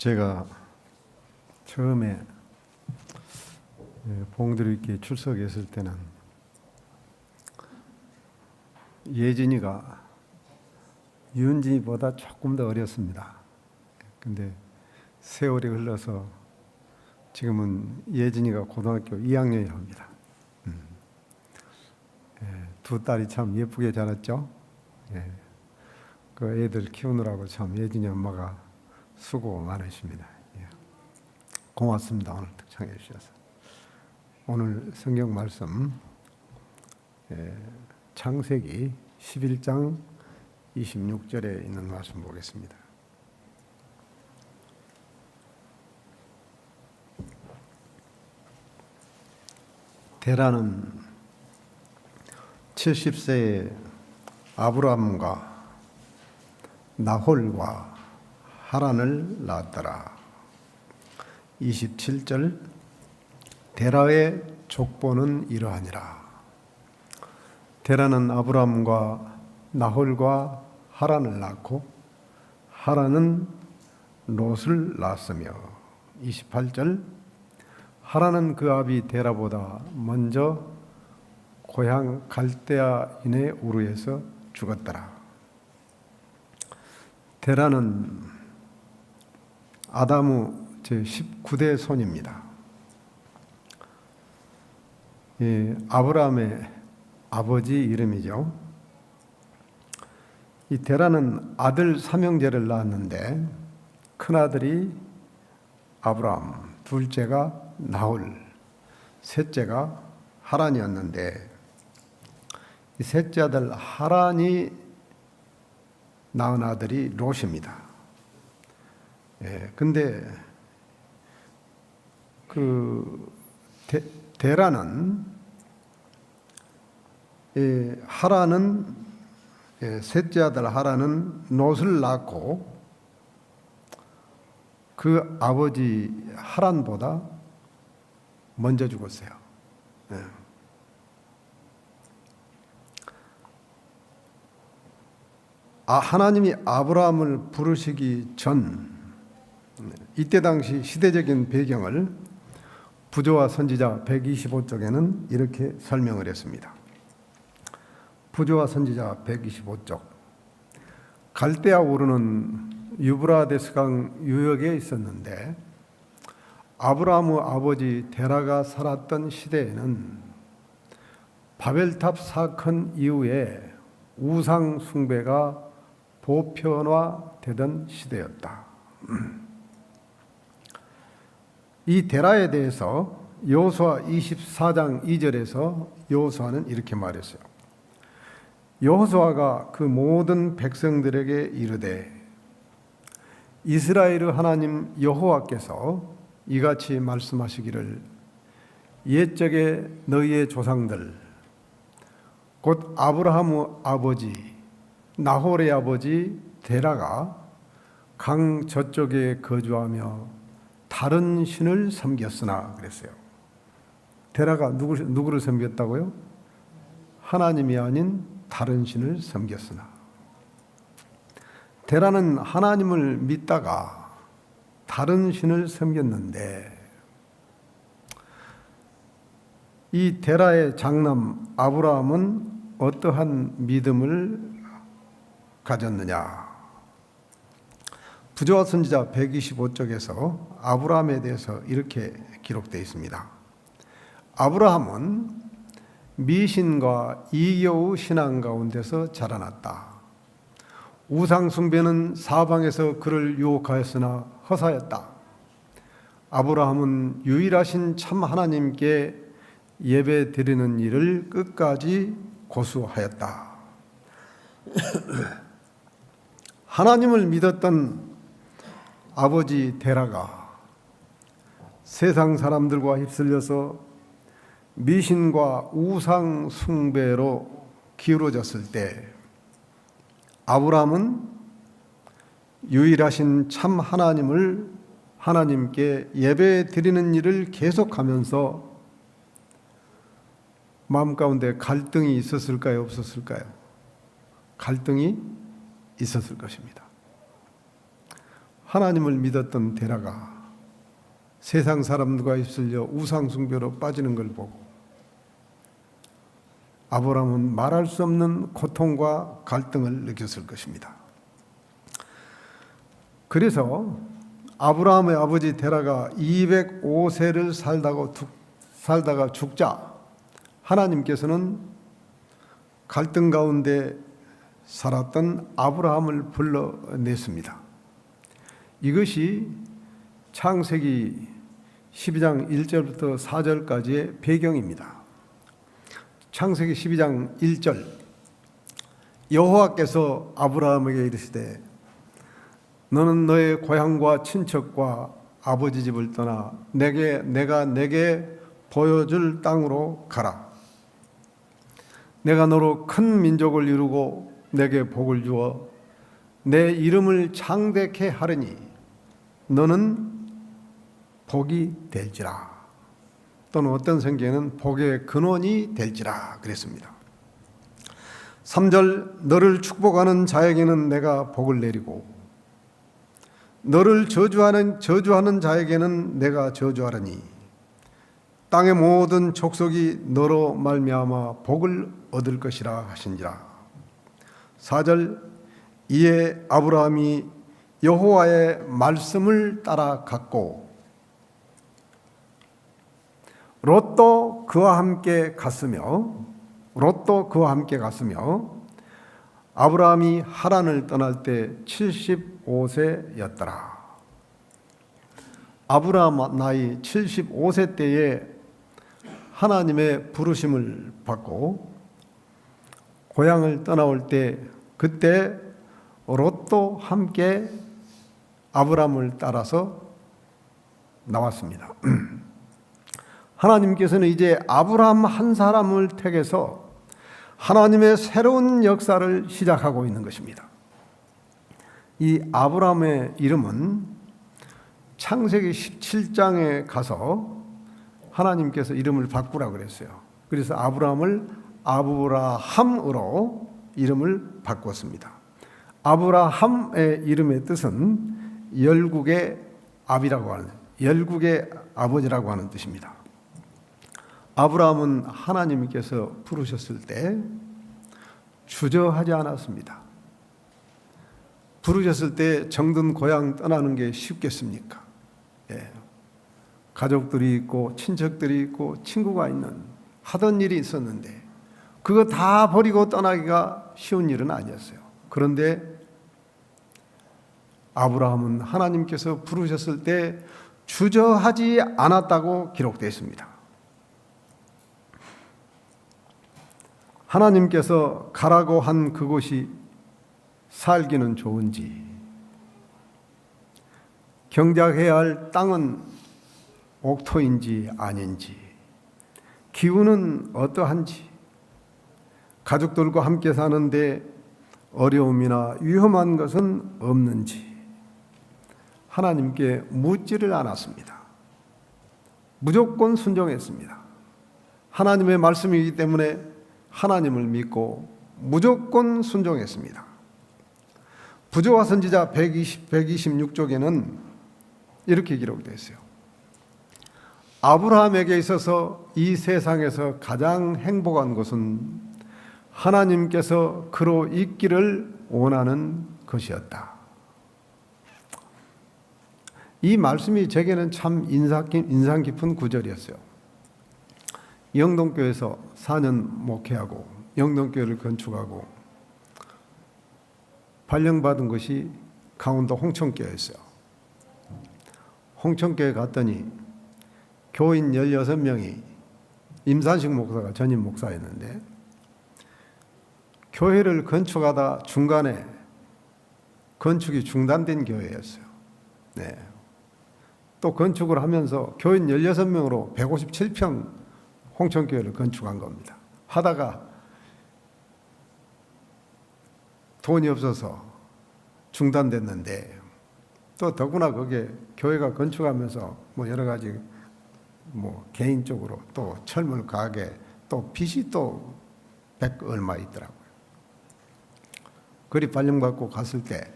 제가 처음에 봉들이께 출석했을 때는 예진이가 윤진이보다 조금 더 어렸습니다. 근데 세월이 흘러서 지금은 예진이가 고등학교 2학년이랍니다. 두 딸이 참 예쁘게 자랐죠. 그 애들 키우느라고 참 예진이 엄마가 수고 많으십니다. 고맙습니다. 오늘 특창해 주셔서. 오늘 성경 말씀 창세기 11장 26절에 있는 말씀 보겠습니다. 데라는 70세의 아브라함과 나홀과 하란을 낳았더라. 27절 데라의 족보는 이러하니라. 데라는 아브라함과 나홀과 하란을 낳고 하란은 롯을 낳았으며 28절 하란은 그 아비 데라보다 먼저 고향 갈대아인의 우르에서 죽었더라. 데라는 아담의 제19대 손입니다. 아브라함의 아버지 이름이죠. 이 데라는 아들 삼형제를 낳았는데 큰아들이 아브라함, 둘째가 나홀, 셋째가 하란이었는데 이 셋째 아들 하란이 낳은 아들이 롯입니다. 근데 데라는 하란은 셋째 아들 하란은 롯을 낳고 그 아버지 하란보다 먼저 죽었어요. 하나님이 아브라함을 부르시기 전 이때 당시 시대적인 배경을 부조와 선지자 125쪽에는 이렇게 설명을 했습니다. 부조와 선지자 125쪽 갈대아 우르는 유브라데스강 유역에 있었는데 아브라함의 아버지 데라가 살았던 시대에는 바벨탑 사건 이후에 우상 숭배가 보편화되던 시대였다. 이 데라에 대해서 여호수아 24장 2절에서 여호수아는 이렇게 말했어요. 여호수아가 그 모든 백성들에게 이르되 이스라엘의 하나님 여호와께서 이같이 말씀하시기를 옛적에 너희의 조상들 곧 아브라함의 아버지 나홀의 아버지 데라가 강 저쪽에 거주하며 다른 신을 섬겼으나 그랬어요. 데라가 누구를 섬겼다고요? 하나님이 아닌 다른 신을 섬겼으나. 데라는 하나님을 믿다가 다른 신을 섬겼는데 이 데라의 장남 아브라함은 어떠한 믿음을 가졌느냐? 부조와 선지자 125쪽에서 아브라함에 대해서 이렇게 기록되어 있습니다. 아브라함은 미신과 이교의 신앙 가운데서 자라났다. 우상 숭배는 사방에서 그를 유혹하였으나 허사였다. 아브라함은 유일하신 참 하나님께 예배 드리는 일을 끝까지 고수하였다. 하나님을 믿었던 아버지 데라가 세상 사람들과 휩쓸려서 미신과 우상 숭배로 기울어졌을 때 아브라함은 유일하신 참 하나님께 예배 드리는 일을 계속하면서 마음 가운데 갈등이 있었을까요? 없었을까요? 갈등이 있었을 것입니다. 하나님을 믿었던 데라가 세상 사람들과 휩쓸려 우상 숭배로 빠지는 걸 보고 아브라함은 말할 수 없는 고통과 갈등을 느꼈을 것입니다. 그래서 아브라함의 아버지 데라가 205세를 살다가 죽자 하나님께서는 갈등 가운데 살았던 아브라함을 불러냈습니다. 이것이 창세기 12장 1절부터 4절까지의 배경입니다. 창세기 12장 1절, 여호와께서 아브라함에게 이르시되 너는 너의 고향과 친척과 아버지 집을 떠나 내가 내게 보여줄 땅으로 가라. 내가 너로 큰 민족을 이루고 내게 복을 주어 내 이름을 창대케 하리니 너는 복이 될지라. 또는 어떤 성경에는 복의 근원이 될지라 그랬습니다. 3절, 너를 축복하는 자에게는 내가 복을 내리고 너를 저주하는 자에게는 내가 저주하리니 땅의 모든 족속이 너로 말미암아 복을 얻을 것이라 하신지라. 4절, 이에 아브라함이 여호와의 말씀을 따라갔고 롯도 그와 함께 갔으며 아브라함이 하란을 떠날 때 75세였더라. 아브라함 나이 75세 때에 하나님의 부르심을 받고 고향을 떠나올 때 그때 롯도 함께 아브라함을 따라서 나왔습니다. 하나님께서는 이제 아브라함 한 사람을 택해서 하나님의 새로운 역사를 시작하고 있는 것입니다. 이 아브라함의 이름은 창세기 17장에 가서 하나님께서 이름을 바꾸라 그랬어요. 그래서 아브라함을 아브라함으로 이름을 바꿨습니다. 아브라함의 이름의 뜻은 열국의 아비라고 하는, 열국의 아버지라고 하는 뜻입니다. 아브라함은 하나님께서 부르셨을 때 주저하지 않았습니다. 부르셨을 때 정든 고향 떠나는 게 쉽겠습니까? 가족들이 있고 친척들이 있고 친구가 있는 하던 일이 있었는데 그거 다 버리고 떠나기가 쉬운 일은 아니었어요. 그런데 아브라함은 하나님께서 부르셨을 때 주저하지 않았다고 기록되어 있습니다. 하나님께서 가라고 한 그곳이 살기는 좋은지, 경작해야 할 땅은 옥토인지 아닌지, 기후는 어떠한지, 가족들과 함께 사는데 어려움이나 위험한 것은 없는지 하나님께 묻지를 않았습니다. 무조건 순종했습니다. 하나님의 말씀이기 때문에 하나님을 믿고 무조건 순종했습니다. 부조와 선지자 126쪽에는 이렇게 기록되어 있어요. 아브라함에게 있어서 이 세상에서 가장 행복한 것은 하나님께서 그로 있기를 원하는 것이었다. 이 말씀이 제게는 참 인상 깊은 구절이었어요. 영동교회에서 4년 목회하고 영동교회를 건축하고 발령받은 것이 강원도 홍천교회였어요. 홍천교회 갔더니 교인 16명이 임산식 목사가 전임 목사였는데 교회를 건축하다 중간에 건축이 중단된 교회였어요. 네. 또 건축을 하면서 교인 16명으로 157평 홍천교회를 건축한 겁니다. 하다가 돈이 없어서 중단됐는데 또 더구나 거기에 교회가 건축하면서 뭐 여러 가지 뭐 개인적으로 또 철물 가게 또 빚이 또 100 얼마 있더라고요. 그리 발령받고 갔을 때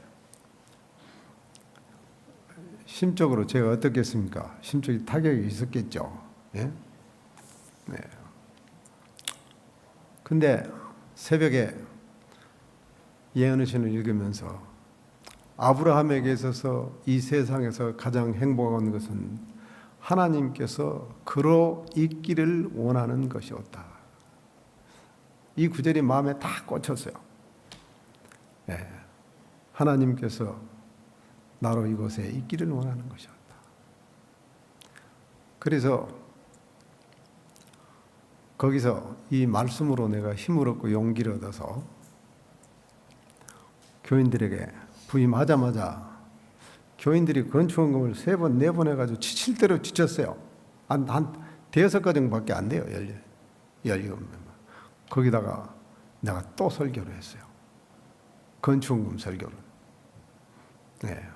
심적으로 제가 어떻겠습니까? 심적인 타격이 있었겠죠. 예? 네. 근데 새벽에 예언의 신을 읽으면서 아브라함에게 있어서 이 세상에서 가장 행복한 것은 하나님께서 그로 있기를 원하는 것이었다. 이 구절이 마음에 딱 꽂혔어요. 네. 하나님께서 나로 이곳에 있기를 원하는 것이었다. 그래서 거기서 이 말씀으로 내가 힘을 얻고 용기를 얻어서 교인들에게 부임하자마자 교인들이 건축원금을 3번, 4번 해가지고 지칠 대로 지쳤어요. 한 대여섯 가정밖에 안 돼요. 열리금. 거기다가 내가 또 설교를 했어요. 건축원금 설교를. 네.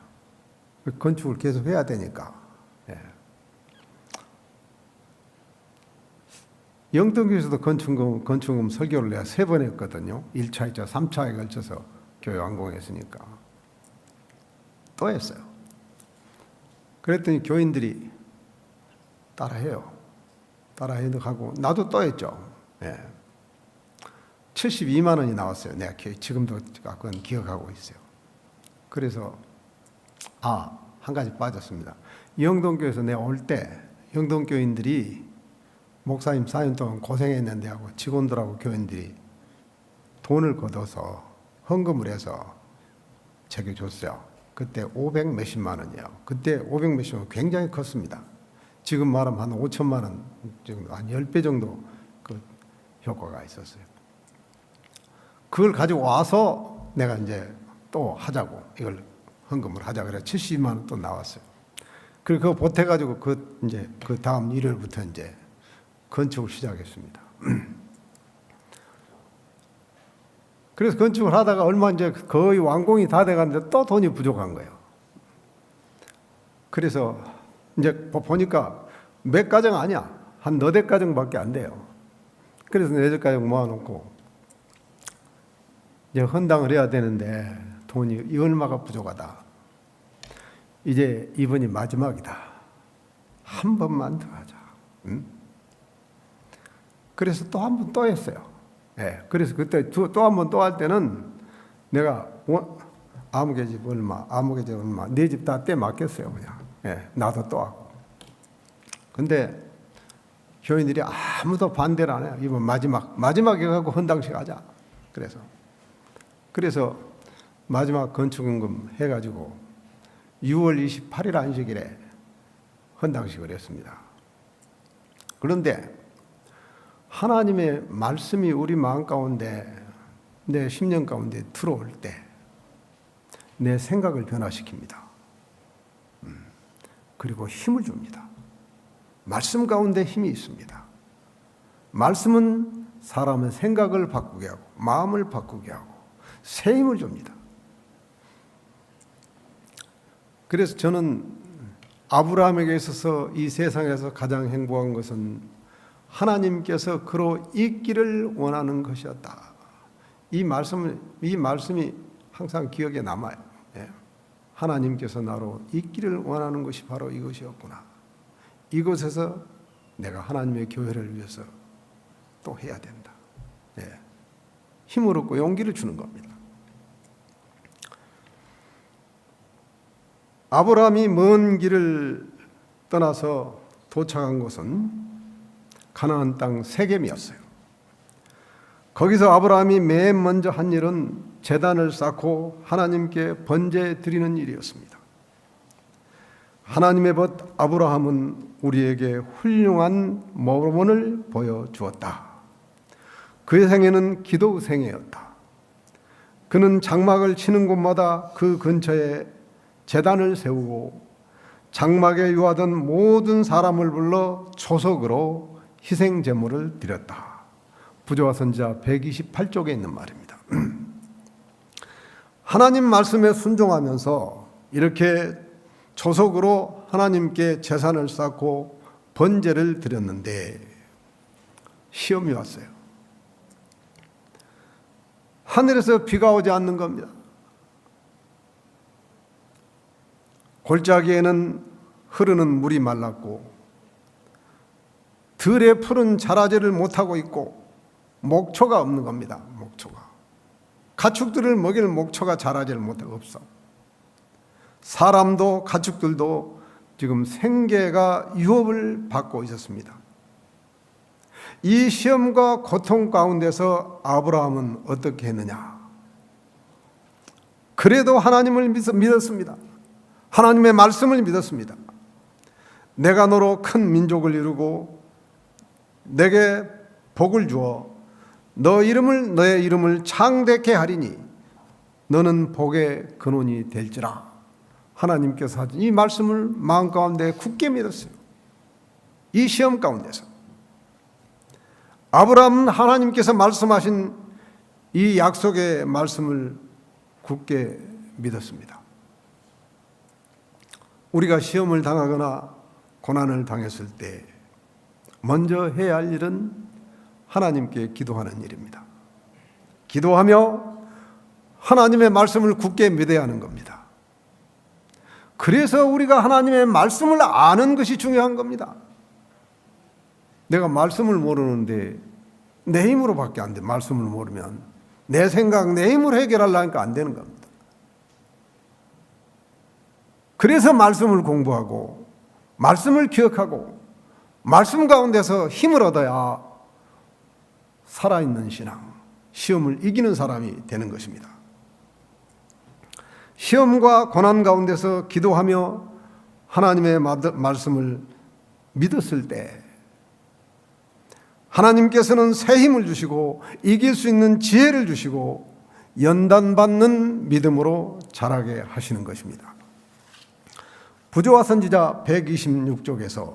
건축을 계속 해야 되니까. 네. 영등교에서도 건축원금 설교를 내가 3번 했거든요. 1차, 2차, 3차에 걸쳐서 교회 완공했으니까. 또 했어요. 그랬더니 교인들이 따라해요. 따라해도 하고 나도 또 했죠. 예. 72만 원이 나왔어요. 내가 지금도 그건 기억하고 있어요. 그래서 한 가지 빠졌습니다. 영동교에서 내가 올 때 영동교인들이 목사님 4년 동안 고생했는데 하고 직원들하고 교인들이 돈을 걷어서 헌금을 해서 제게 줬어요. 그때 500 몇십만 원이에요. 그때 500 몇십만 원 굉장히 컸습니다. 지금 말하면 한 5천만 원 정도, 한 10배 정도 그 효과가 있었어요. 그걸 가지고 와서 내가 이제 또 하자고, 이걸 헌금을 하자 그래 72만 원 또 나왔어요. 그리고 그거 보태가지고 그 다음 일요일부터 이제 건축을 시작했습니다. 그래서 건축을 하다가 얼마 이제 거의 완공이 다 돼가는데 또 돈이 부족한 거예요. 그래서 이제 보니까 몇 가정 아니야. 한 4대 가정밖에 안 돼요. 그래서 4대 가정 모아놓고 이제 헌당을 해야 되는데 돈이 이 얼마가 부족하다. 이제 이번이 마지막이다. 한 번만 더 하자. 응? 그래서 또 한 번 또 했어요. 예, 그래서 그때 또 한 번 또 할 때는 내가 아무개 집 얼마, 아무개 집 얼마, 네 집 다 떼 맡겼어요, 그냥. 예, 나도 또 하고. 근데 교인들이 아무도 반대를 안 해요. 이번 마지막에 가고 헌당식 하자. 그래서 마지막 건축원금 해가지고 6월 28일 안식일에 헌당식을 했습니다. 그런데 하나님의 말씀이 우리 마음 가운데, 내 심령 가운데 들어올 때 내 생각을 변화시킵니다. 그리고 힘을 줍니다. 말씀 가운데 힘이 있습니다. 말씀은 사람의 생각을 바꾸게 하고 마음을 바꾸게 하고 새 힘을 줍니다. 그래서 저는 아브라함에게 있어서 이 세상에서 가장 행복한 것은 하나님께서 그로 있기를 원하는 것이었다. 이 말씀이 항상 기억에 남아요. 예. 하나님께서 나로 있기를 원하는 것이 바로 이것이었구나. 이곳에서 내가 하나님의 교회를 위해서 또 해야 된다. 예. 힘을 얻고 용기를 주는 겁니다. 아브라함이 먼 길을 떠나서 도착한 곳은 가나안 땅 세겜이었어요. 거기서 아브라함이 맨 먼저 한 일은 제단을 쌓고 하나님께 번제 드리는 일이었습니다. 하나님의 벗 아브라함은 우리에게 훌륭한 모범을 보여주었다. 그의 생애는 기도 생애였다. 그는 장막을 치는 곳마다 그 근처에 제단을 세우고 장막에 유하던 모든 사람을 불러 초석으로 희생 제물을 드렸다. 부조화 선지자 128쪽에 있는 말입니다. 하나님 말씀에 순종하면서 이렇게 초석으로 하나님께 제산을 쌓고 번제를 드렸는데 시험이 왔어요. 하늘에서 비가 오지 않는 겁니다. 골짜기에는 흐르는 물이 말랐고 들의 풀은 자라지를 못하고 있고 목초가 없는 겁니다. 목초가. 가축들을 먹일 목초가 자라지를 못하고 없어. 사람도 가축들도 지금 생계가 유업을 받고 있었습니다. 이 시험과 고통 가운데서 아브라함은 어떻게 했느냐? 그래도 하나님을 믿었습니다. 하나님의 말씀을 믿었습니다. 내가 너로 큰 민족을 이루고 내게 복을 주어 너의 이름을 창대케 하리니 너는 복의 근원이 될지라. 하나님께서 하신 이 말씀을 마음 가운데 굳게 믿었어요. 이 시험 가운데서 아브라함은 하나님께서 말씀하신 이 약속의 말씀을 굳게 믿었습니다. 우리가 시험을 당하거나 고난을 당했을 때 먼저 해야 할 일은 하나님께 기도하는 일입니다. 기도하며 하나님의 말씀을 굳게 믿어야 하는 겁니다. 그래서 우리가 하나님의 말씀을 아는 것이 중요한 겁니다. 내가 말씀을 모르는데 내 힘으로밖에 안 돼. 말씀을 모르면 내 생각, 내 힘으로 해결하려니까 안 되는 겁니다. 그래서 말씀을 공부하고 말씀을 기억하고 말씀 가운데서 힘을 얻어야 살아있는 신앙, 시험을 이기는 사람이 되는 것입니다. 시험과 고난 가운데서 기도하며 하나님의 말씀을 믿었을 때 하나님께서는 새 힘을 주시고 이길 수 있는 지혜를 주시고 연단받는 믿음으로 자라게 하시는 것입니다. 부조와 선지자 126쪽에서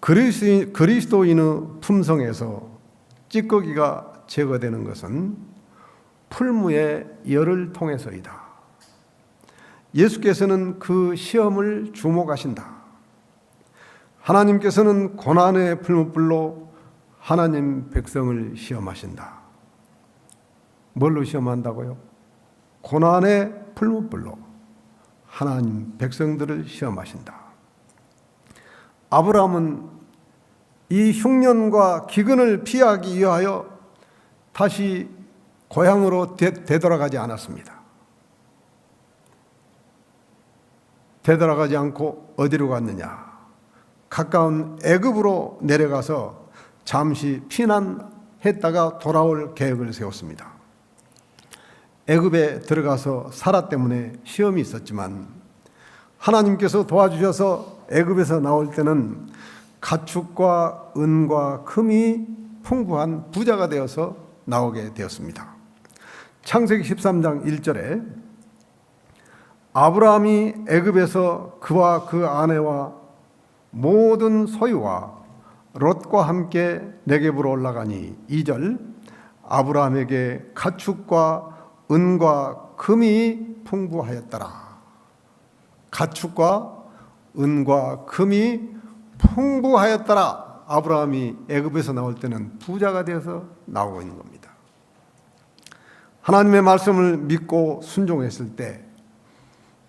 그리스도인의 품성에서 찌꺼기가 제거되는 것은 풀무의 열을 통해서이다. 예수께서는 그 시험을 주목하신다. 하나님께서는 고난의 풀무불로 하나님 백성을 시험하신다. 뭘로 시험한다고요? 고난의 풀무불로 하나님 백성들을 시험하신다. 아브라함은 이 흉년과 기근을 피하기 위하여 다시 고향으로 되돌아가지 않았습니다. 되돌아가지 않고 어디로 갔느냐? 가까운 애굽으로 내려가서 잠시 피난했다가 돌아올 계획을 세웠습니다. 애굽에 들어가서 사라 때문에 시험이 있었지만 하나님께서 도와주셔서 애굽에서 나올 때는 가축과 은과 금이 풍부한 부자가 되어서 나오게 되었습니다. 창세기 13장 1절에 아브라함이 애굽에서 그와 그 아내와 모든 소유와 롯과 함께 네겝으로 올라가니 2절 아브라함에게 가축과 은과 금이 풍부하였더라. 가축과 은과 금이 풍부하였더라. 아브라함이 애굽에서 나올 때는 부자가 되어서 나오고 있는 겁니다. 하나님의 말씀을 믿고 순종했을 때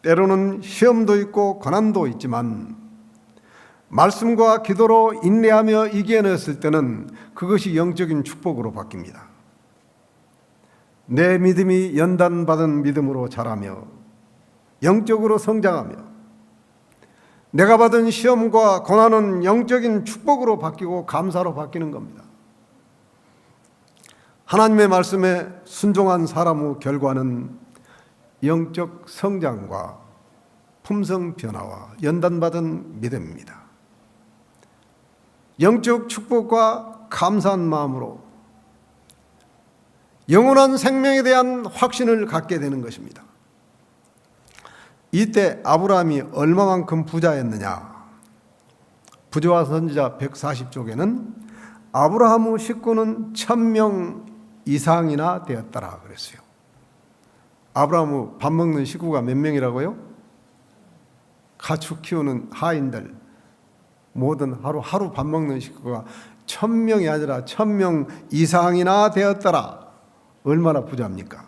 때로는 시험도 있고 고난도 있지만 말씀과 기도로 인내하며 이겨냈을 때는 그것이 영적인 축복으로 바뀝니다. 내 믿음이 연단받은 믿음으로 자라며 영적으로 성장하며 내가 받은 시험과 고난은 영적인 축복으로 바뀌고 감사로 바뀌는 겁니다. 하나님의 말씀에 순종한 사람의 결과는 영적 성장과 품성 변화와 연단받은 믿음입니다. 영적 축복과 감사한 마음으로 영원한 생명에 대한 확신을 갖게 되는 것입니다. 이때 아브라함이 얼마만큼 부자였느냐? 부조와 선지자 140쪽에는 아브라함의 식구는 1000명 이상이나 되었더라 그랬어요. 아브라함의 밥 먹는 식구가 몇 명이라고요? 가축 키우는 하인들 모든 하루 밥 먹는 식구가 1000명이 아니라 1000명 이상이나 되었더라. 얼마나 부자입니까?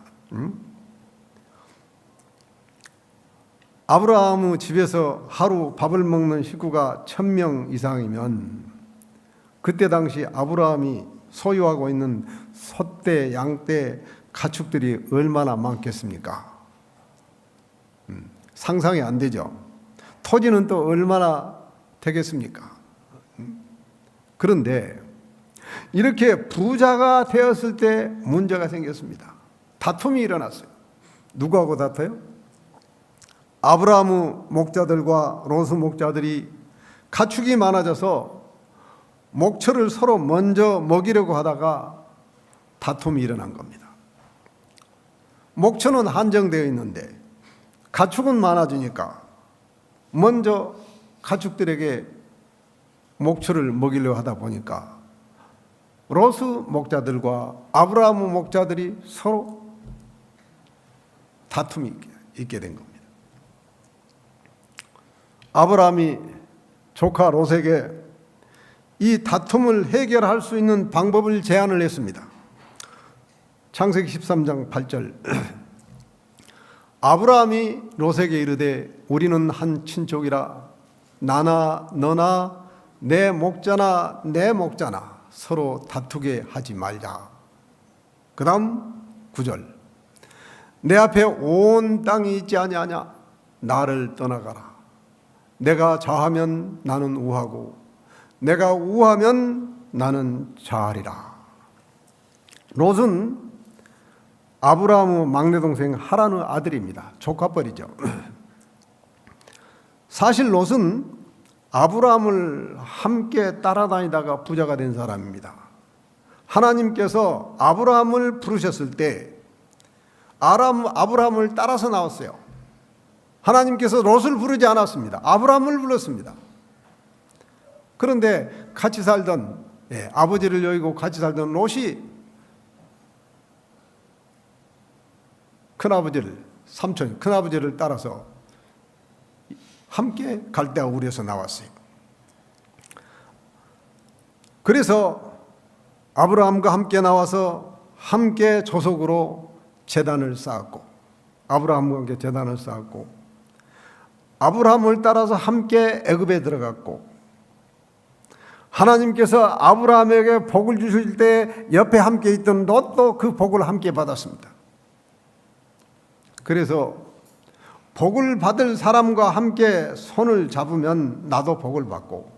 아브라함의 집에서 하루 밥을 먹는 식구가 1000명 이상이면 그때 당시 아브라함이 소유하고 있는 소떼, 양떼, 가축들이 얼마나 많겠습니까? 상상이 안 되죠. 토지는 또 얼마나 되겠습니까? 그런데 이렇게 부자가 되었을 때 문제가 생겼습니다. 다툼이 일어났어요. 누구하고 다퉈요? 아브라함의 목자들과 롯의 목자들이 가축이 많아져서 목초를 서로 먼저 먹이려고 하다가 다툼이 일어난 겁니다. 목초는 한정되어 있는데 가축은 많아지니까 먼저 가축들에게 목초를 먹이려고 하다 보니까 롯의 목자들과 아브라함의 목자들이 서로 다툼이 있게 된 겁니다. 아브라함이 조카 롯에게 이 다툼을 해결할 수 있는 방법을 제안을 했습니다. 창세기 13장 8절 아브라함이 롯에게 이르되 우리는 한 친족이라 나나 너나 내 목자나 내 목자나 서로 다투게 하지 말자. 그 다음 9절 내 앞에 온 땅이 있지 아니하냐 나를 떠나가라. 내가 좌하면 나는 우하고 내가 우하면 나는 좌하리라. 롯은 아브라함의 막내 동생 하란의 아들입니다. 조카뻘이죠. 사실 롯은 아브라함을 함께 따라다니다가 부자가 된 사람입니다. 하나님께서 아브라함을 부르셨을 때 아브라함을 따라서 나왔어요. 하나님께서 롯을 부르지 않았습니다. 아브라함을 불렀습니다. 그런데 같이 살던 아버지를 여의고 같이 살던 롯이 큰아버지를 삼촌 큰아버지를 따라서 함께 갈대아 우리에서 나왔어요. 그래서 아브라함과 함께 나와서 함께 조속으로 제단을 쌓았고 아브라함과 함께 제단을 쌓았고 아브라함을 따라서 함께 애굽에 들어갔고 하나님께서 아브라함에게 복을 주실 때 옆에 함께 있던 롯도 그 복을 함께 받았습니다. 그래서 복을 받을 사람과 함께 손을 잡으면 나도 복을 받고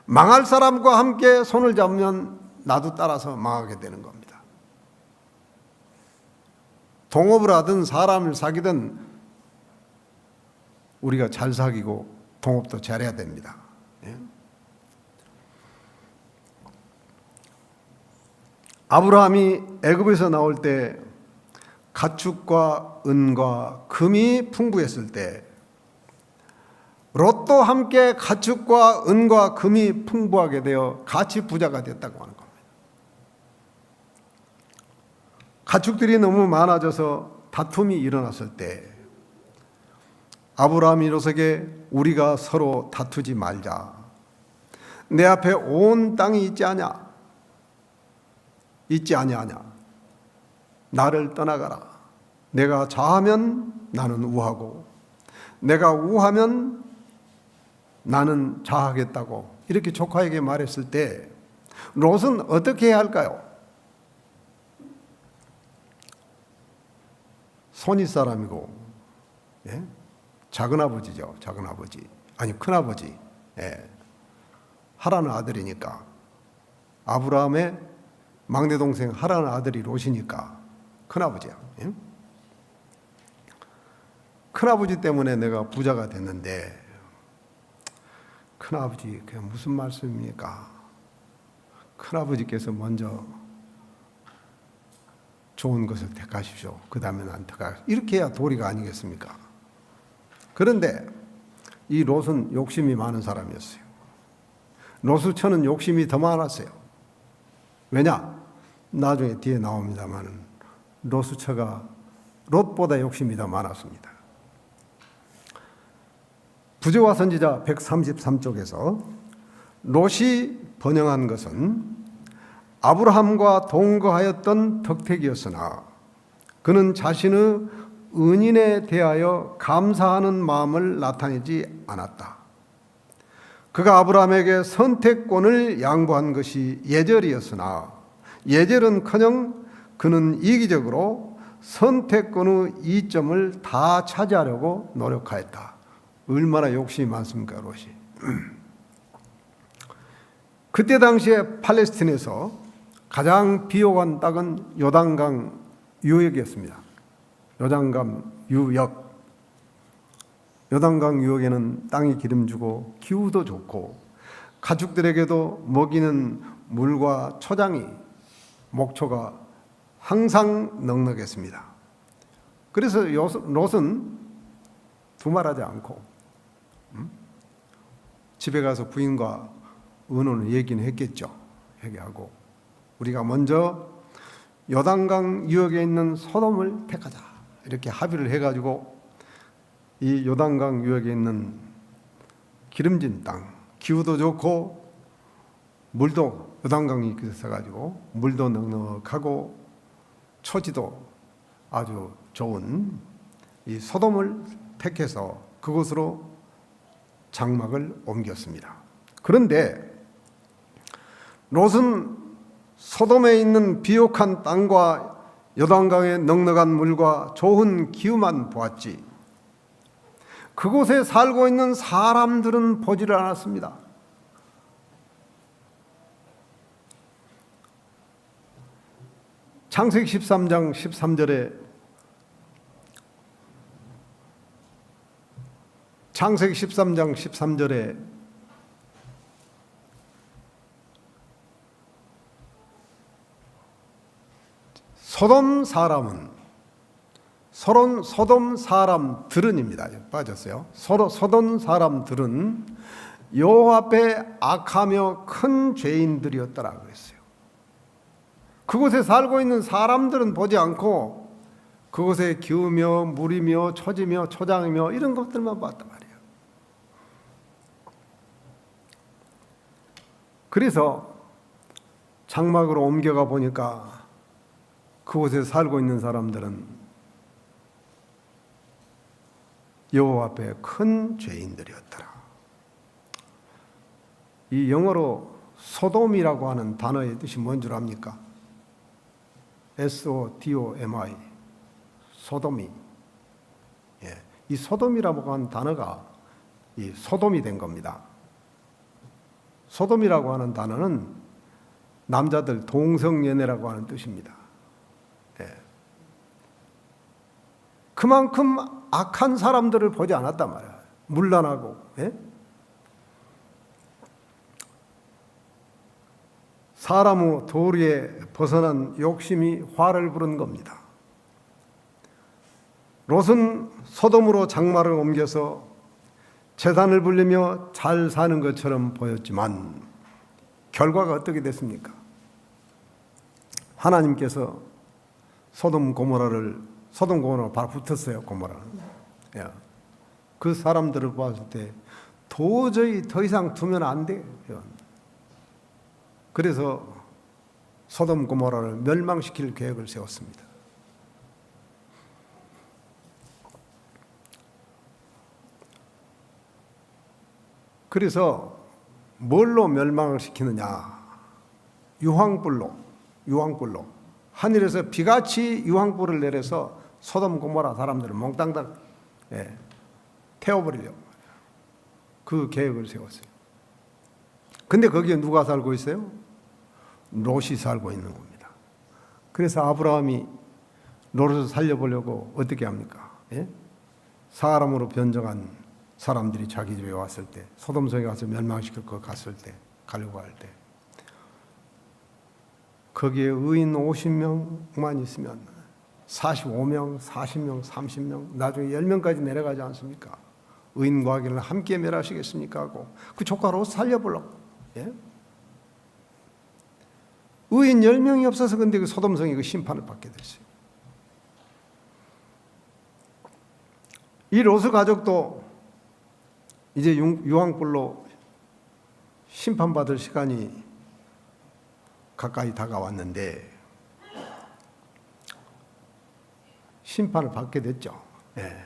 망할 사람과 함께 손을 잡으면 나도 따라서 망하게 되는 겁니다. 동업을 하든 사람을 사귀든 우리가 잘 사귀고 동업도 잘해야 됩니다. 아브라함이 애굽에서 나올 때 가축과 은과 금이 풍부했을 때 롯도 함께 가축과 은과 금이 풍부하게 되어 같이 부자가 됐다고 하는 겁니다. 가축들이 너무 많아져서 다툼이 일어났을 때 아브라함이 롯에게 우리가 서로 다투지 말자. 내 앞에 온 땅이 있지 아니하냐. 나를 떠나가라. 내가 좌하면 나는 우하고 내가 우하면 나는 좌하겠다고 이렇게 조카에게 말했을 때 롯은 어떻게 해야 할까요? 손윗사람이고 작은아버지죠. 작은아버지 아니 큰아버지 하란의 아들이니까 아브라함의 막내 동생 하란의 아들이 롯이니까 큰아버지야. 큰아버지 때문에 내가 부자가 됐는데 큰아버지 그게 무슨 말씀입니까? 큰아버지께서 먼저 좋은 것을 택하십시오. 그 다음에 난 택하 이렇게 해야 도리가 아니겠습니까? 그런데 이 롯은 욕심이 많은 사람이었어요. 롯의 처는 욕심이 더 많았어요. 왜냐? 나중에 뒤에 나옵니다만 롯의 처가 롯보다 욕심이 더 많았습니다. 부조와 선지자 133쪽에서 롯이 번영한 것은 아브라함과 동거하였던 덕택이었으나 그는 자신의 은인에 대하여 감사하는 마음을 나타내지 않았다. 그가 아브라함에게 선택권을 양보한 것이 예절이었으나 예절은커녕 그는 이기적으로 선택권의 이점을 다 차지하려고 노력하였다. 얼마나 욕심이 많습니까, 롯이. 그때 당시에 팔레스틴에서 가장 비옥한 땅은 요단강 유역이었습니다. 요단강 유역. 요단강 유역에는 땅이 기름지고 기후도 좋고 가축들에게도 먹이는 물과 초장이 목초가 항상 넉넉했습니다. 그래서 롯은 두말하지 않고 집에 가서 부인과 의논을 얘기는 했겠죠. 얘기하고 우리가 먼저 요단강 유역에 있는 소돔을 택하자 이렇게 합의를 해가지고 이 요단강 유역에 있는 기름진 땅, 기후도 좋고 물도 요단강이 있어가지고 물도 넉넉하고 초지도 아주 좋은 이 소돔을 택해서 그곳으로 장막을 옮겼습니다. 그런데 롯은 소돔에 있는 비옥한 땅과 요단강의 넉넉한 물과 좋은 기후만 보았지 그곳에 살고 있는 사람들은 보지를 않았습니다. 창세기 13장 13절에 창세기 13장 13절에 소돔 사람들은입니다. 빠졌어요. 소돔 사람들은 여호와 앞에 악하며 큰 죄인들이었더라 그랬어요. 그곳에 살고 있는 사람들은 보지 않고 그곳에 기우며 물이며 초지며 초장이며 이런 것들만 봤단 말이에요. 그래서 장막으로 옮겨가 보니까 그곳에 살고 있는 사람들은 여호와 앞에 큰 죄인들이었더라. 이 영어로 소돔이라고 하는 단어의 뜻이 뭔 줄 압니까? SODOMI 소돔이. 이 소돔이라고 하는 단어가 이 소돔이 된 겁니다. 소돔이라고 하는 단어는 남자들 동성연애라고 하는 뜻입니다. 그만큼 악한 사람들을 보지 않았단 말이에요. 문란하고. 사람의 도리에 벗어난 욕심이 화를 부른 겁니다. 롯은 소돔으로 장막을 옮겨서 재산을 불리며 잘 사는 것처럼 보였지만 결과가 어떻게 됐습니까? 하나님께서 소돔 고모라가 바로 붙었어요. 고모라는. 그 사람들을 봤을 때 도저히 더 이상 두면 안 돼요. 그래서 소돔 고모라를 멸망시킬 계획을 세웠습니다. 그래서 뭘로 멸망을 시키느냐? 유황불로 하늘에서 비같이 유황불을 내려서 소돔 고모라 사람들을 몽땅 태워버리려고 그 계획을 세웠어요. 근데 거기에 누가 살고 있어요? 롯이 살고 있는 겁니다. 그래서 아브라함이 롯을 살려보려고 어떻게 합니까? 사람으로 변정한 사람들이 자기 집에 왔을 때, 소돔성에 가서 멸망시킬 거 갔을 때, 가려고 할 때, 거기에 의인 50명만 있으면 45명, 40명, 30명, 나중에 10명까지 내려가지 않습니까? 의인과 악인을 함께 멸하시겠습니까? 하고 그 조카 롯 살려보려고. 의인 10명이 없어서 근데 그 소돔성이 그 심판을 받게 됐어요. 이 롯의 가족도 이제 유황불로 심판받을 시간이 가까이 다가왔는데 심판을 받게 됐죠. 예.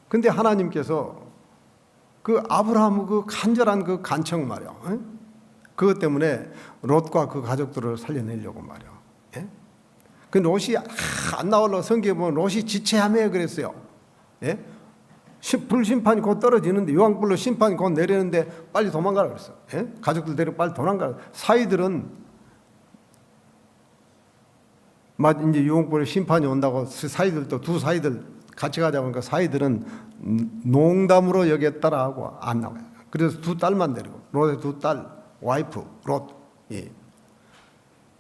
근데 하나님께서 그 아브라함의 그 간절한 그 간청 말이야. 예? 그것 때문에 롯과 그 가족들을 살려내려고 말이야. 예? 그 롯이 안 나올라 성경에 보면 롯이 지체하며 그랬어요. 예? 불심판이 곧 떨어지는데 유황불로 심판이 곧 내리는데 빨리 도망가라 그랬어. 예? 가족들 데리고 빨리 도망가라. 사이들은 이제 유황불로 심판이 온다고 사이들도 두 사이들 같이 가자 보니까 사이들은 농담으로 여겼다라 하고 안 나와요. 그래서 두 딸만 데리고 롯의 두 딸 와이프 롯 예.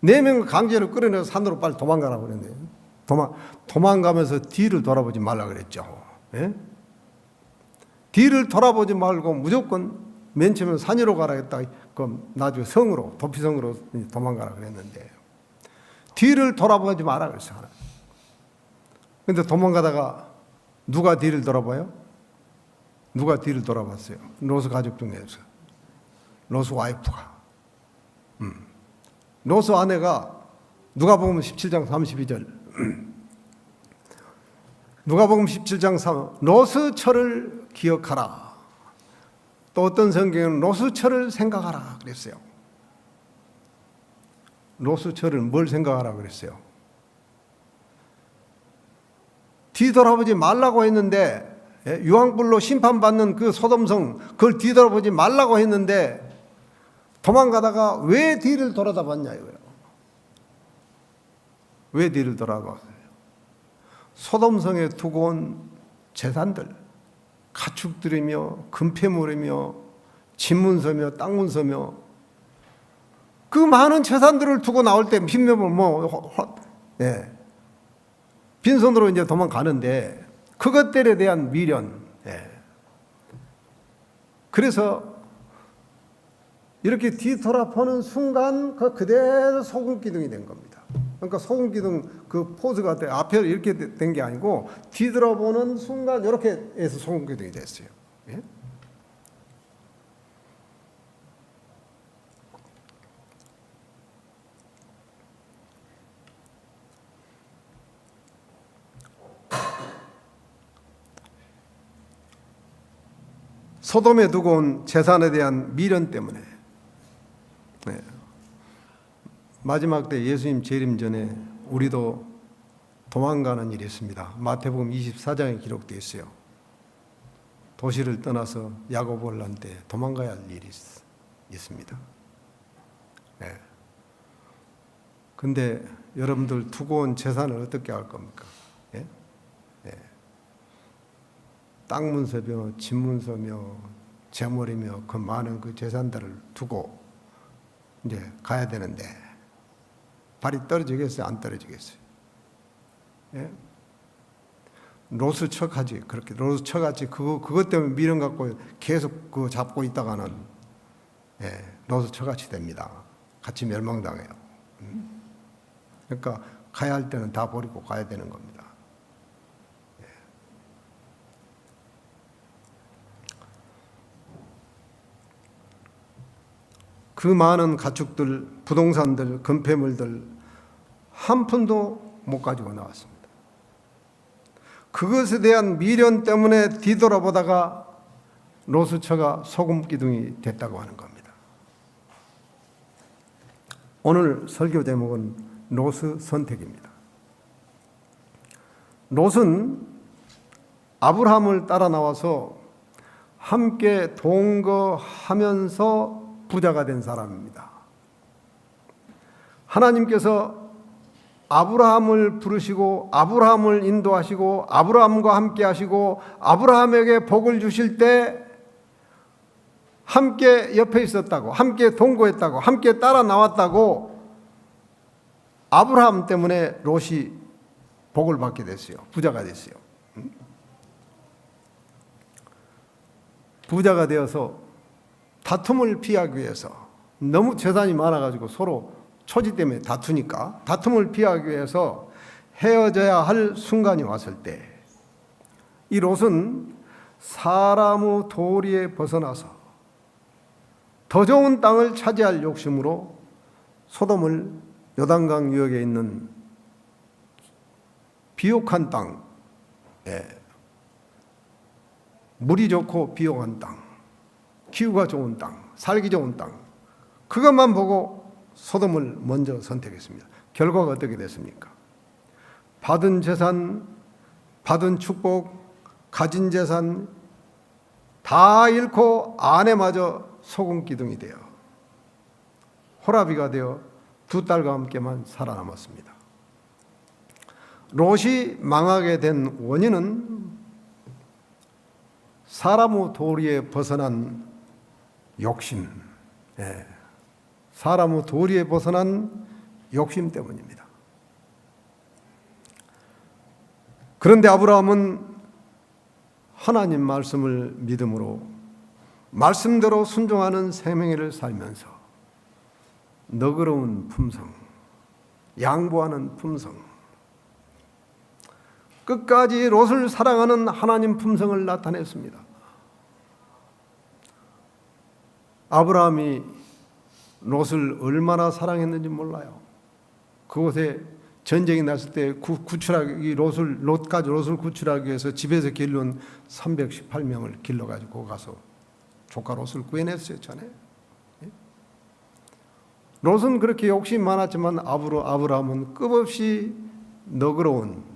4명을 강제로 끌어내서 산으로 빨리 도망가라고 그랬는데 도망가면서 뒤를 돌아보지 말라 그랬죠. 예? 뒤를 돌아보지 말고 무조건 맨 처음에 산으로 가라 했다. 그럼 나중에 성으로 도피성으로 도망가라 그랬는데 뒤를 돌아보지 마라 그랬어요. 근데 도망가다가 누가 뒤를 돌아봐요? 누가 뒤를 돌아봤어요? 롯의 가족 중에서 롯의 와이프가. 롯의 아내가 누가복음 17장 32절 누가복음 17장 3 롯의 처를 기억하라. 또 어떤 성경에는 롯의 처를 생각하라 그랬어요. 롯의 처를 뭘 생각하라 그랬어요? 뒤돌아보지 말라고 했는데 유황불로 심판받는 그 소돔성 그걸 뒤돌아보지 말라고 했는데 도망가다가 왜 뒤를 돌아다봤냐 이거예요. 왜 뒤를 돌아봤어요? 소돔성에 두고 온 재산들 가축들이며 금폐물이며 집문서며 땅문서며 그 많은 재산들을 두고 나올 때 빈면을 빈손으로 이제 도망가는데 그것들에 대한 미련. 그래서 이렇게 뒤돌아보는 순간 그대로 소금기둥이 된 겁니다. 그러니까 소금기둥 그 포즈가 앞에 이렇게 된 게 아니고 뒤돌아보는 순간 이렇게 해서 소금기둥이 됐어요. 예? 소돔에 두고 온 재산에 대한 미련 때문에 마지막 때 예수님 재림 전에 우리도 도망가는 일이 있습니다. 마태복음 24장에 기록되어 있어요. 도시를 떠나서 야고보를 한 때 도망가야 할 일이 있습니다. 근데 여러분들 두고 온 재산을 어떻게 할 겁니까? 땅 문서며 집 문서며 재물이며 그 많은 그 재산들을 두고 이제 가야 되는데 발이 떨어지겠어요? 안 떨어지겠어요? 예? 롯의 처같이 그렇게 롯의 처같이 그것 때문에 미련 갖고 계속 그 잡고 있다가는 롯의 처같이 됩니다. 같이 멸망당해요. 그러니까 가야 할 때는 다 버리고 가야 되는 겁니다. 그 많은 가축들, 부동산들, 금폐물들 한 푼도 못 가지고 나왔습니다. 그것에 대한 미련 때문에 뒤돌아보다가 롯의 처가 소금기둥이 됐다고 하는 겁니다. 오늘 설교 제목은 롯의 선택입니다. 롯은 아브라함을 따라 나와서 함께 동거하면서 부자가 된 사람입니다. 하나님께서 아브라함을 부르시고 아브라함을 인도하시고 아브라함과 함께 하시고 아브라함에게 복을 주실 때 함께 옆에 있었다고, 함께 동거했다고, 함께 따라 나왔다고 아브라함 때문에 롯이 복을 받게 됐어요. 부자가 됐어요. 부자가 되어서 다툼을 피하기 위해서 너무 재산이 많아가지고 서로 초지 때문에 다투니까 다툼을 피하기 위해서 헤어져야 할 순간이 왔을 때 이 롯은 사람의 도리에 벗어나서 더 좋은 땅을 차지할 욕심으로 소돔을 요단강 유역에 있는 비옥한 땅, 물이 좋고 비옥한 땅, 기후가 좋은 땅, 살기 좋은 땅, 그것만 보고 소돔을 먼저 선택했습니다. 결과가 어떻게 됐습니까? 받은 재산, 받은 축복, 가진 재산 다 잃고 아내마저 소금 기둥이 되어 호라비가 되어 두 딸과 함께만 살아남았습니다. 롯이 망하게 된 원인은 사람의 도리에 벗어난 욕심, 사람의 도리에 벗어난 욕심 때문입니다. 그런데 아브라함은 하나님 말씀을 믿음으로 말씀대로 순종하는 생명을 살면서 너그러운 품성, 양보하는 품성, 끝까지 롯을 사랑하는 하나님 품성을 나타냈습니다. 아브라함이 롯을 얼마나 사랑했는지 몰라요. 그곳에 전쟁이 났을 때 롯을 구출하기 위해서 집에서 길러온 318명을 길러가지고 가서 조카 롯을 구해냈어요, 전에. 롯은 그렇게 욕심이 많았지만 아브라함은 끝없이 너그러운,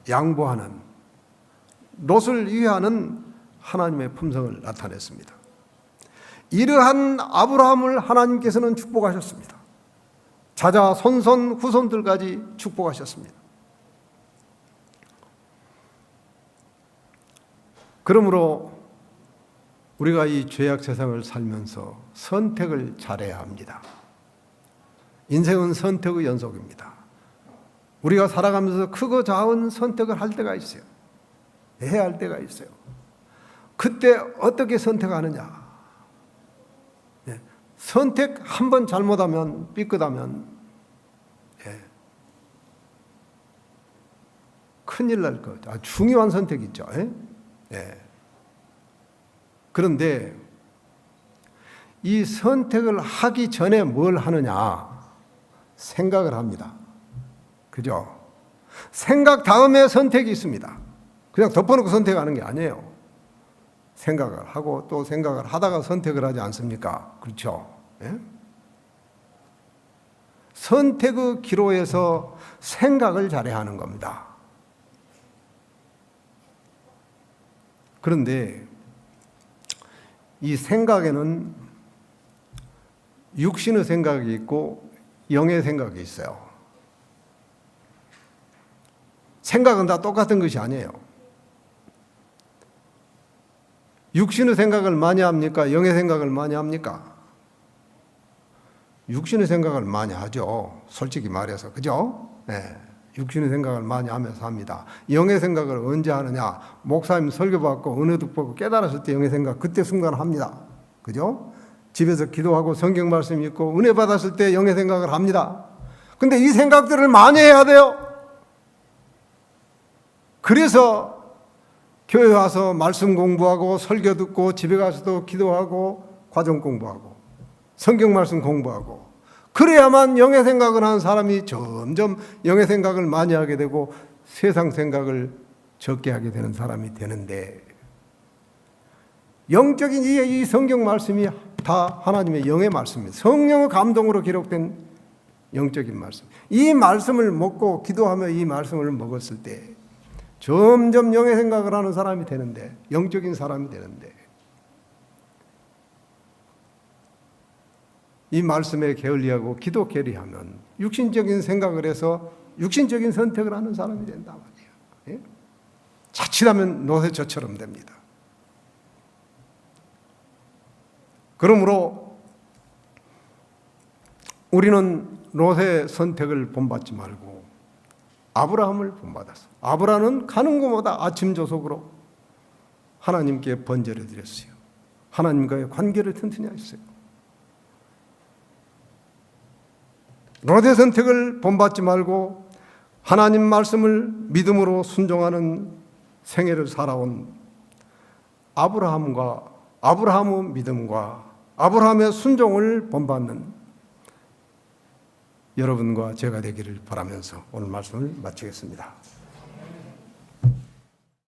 양보하는, 롯을 위하는 하나님의 품성을 나타냈습니다. 이러한 아브라함을 하나님께서는 축복하셨습니다. 자자, 손손, 후손들까지 축복하셨습니다. 그러므로 우리가 이 죄악 세상을 살면서 선택을 잘해야 합니다. 인생은 선택의 연속입니다. 우리가 살아가면서 크고 작은 선택을 할 때가 있어요. 해야 할 때가 있어요. 그때 어떻게 선택하느냐? 선택 한 번 잘못하면, 삐끗하면 큰일 날 것. 중요한 선택이죠. 그런데 이 선택을 하기 전에 뭘 하느냐? 생각을 합니다. 그죠? 생각 다음에 선택이 있습니다. 그냥 덮어놓고 선택하는 게 아니에요. 생각을 하고 또 생각을 하다가 선택을 하지 않습니까? 그렇죠? 선택의 기로에서 생각을 잘해야 하는 겁니다. 그런데 이 생각에는 육신의 생각이 있고 영의 생각이 있어요. 생각은 다 똑같은 것이 아니에요. 육신의 생각을 많이 합니까? 영의 생각을 많이 합니까? 육신의 생각을 많이 하죠. 솔직히 말해서. 그죠? 육신의 생각을 많이 하면서 합니다. 영의 생각을 언제 하느냐? 목사님 설교 받고 은혜 듣고 깨달았을 때 영의 생각 그때 순간 합니다. 그죠? 집에서 기도하고 성경 말씀 읽고 은혜 받았을 때 영의 생각을 합니다. 근데 이 생각들을 많이 해야 돼요. 그래서 교회 와서 말씀 공부하고 설교 듣고 집에 가서도 기도하고 과정 공부하고 성경 말씀 공부하고 그래야만 영의 생각을 하는 사람이 점점 영의 생각을 많이 하게 되고 세상 생각을 적게 하게 되는 사람이 되는데, 영적인 이 성경 말씀이 다 하나님의 영의 말씀입니다. 성령의 감동으로 기록된 영적인 말씀. 이 말씀을 먹고 기도하며 이 말씀을 먹었을 때 점점 영의 생각을 하는 사람이 되는데, 영적인 사람이 되는데, 이 말씀에 게을리하고 기도 게을리하면 육신적인 생각을 해서 육신적인 선택을 하는 사람이 된단 말이에요. 자칫하면 노새처럼 됩니다. 그러므로 우리는 롯의 선택을 본받지 말고 아브라함을 본받았어. 아브라함은 가는 곳마다 아침 조석으로 하나님께 번제를 드렸어요. 하나님과의 관계를 튼튼히 했어요. 롯의 선택을 본받지 말고 하나님 말씀을 믿음으로 순종하는 생애를 살아온 아브라함의 믿음과 아브라함의 순종을 본받는 여러분과 제가 되기를 바라면서 오늘 말씀을 마치겠습니다.